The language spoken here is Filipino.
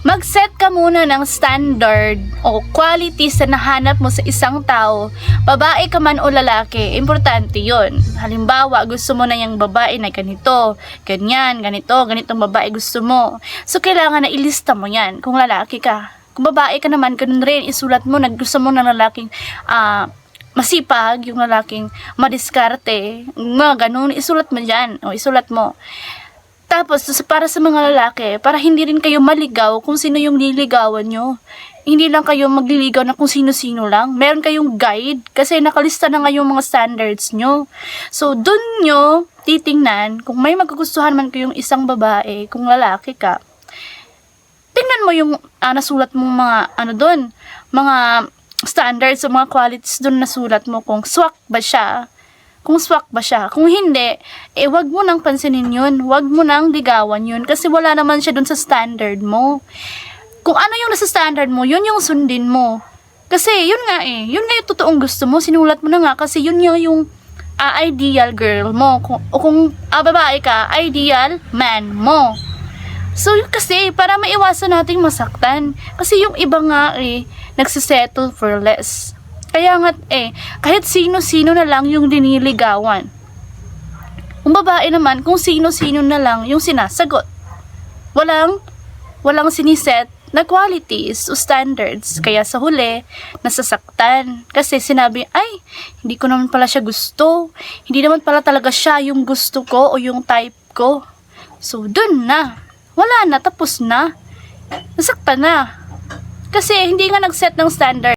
Mag-set ka muna ng standard o qualities na nahanap mo sa isang tao. Babae ka man o lalaki, importante yun. Halimbawa, gusto mo na yung babae na ganito, ganyan, ganitong babae gusto mo. So, kailangan na ilista mo yan kung lalaki ka. Kung babae ka naman, ganun rin, isulat mo na gusto mo ng lalaking masipag, yung lalaking madiskarte, mga ganun, isulat mo dyan, o isulat mo. Tapos, para sa mga lalaki, para hindi rin kayo maligaw kung sino yung liligawan nyo. Hindi lang kayo magliligaw na kung sino-sino lang. Meron kayong guide kasi nakalista na nga yung mga standards nyo. So, dun nyo titingnan kung may magkagustuhan man kayong isang babae, kung lalaki ka. Tingnan mo yung nasulat mo mga doon, mga standards o mga qualities doon nasulat mo kung swak ba siya. Kung hindi, wag mo nang pansinin yun. Wag mo nang ligawan yun. Kasi wala naman siya dun sa standard mo. Kung ano yung nasa standard mo, yun yung sundin mo. Kasi, yun nga yun nga yung totoong gusto mo. Sinulat mo na nga kasi yun yung ideal girl mo. Kung babae ka, ideal man mo. So, kasi, para maiwasan nating masaktan. Kasi yung iba nga nagsisettle for less. Kaya nga kahit sino-sino na lang yung diniligawan. Ang babae naman, kung sino-sino na lang yung sinasagot. Walang siniset na qualities o standards. Kaya sa huli, nasasaktan. Kasi sinabi, hindi ko naman pala siya gusto. Hindi naman pala talaga siya yung gusto ko o yung type ko. So, dun na. Wala na, tapos na. Nasaktan na. Kasi hindi nga nag-set ng standard.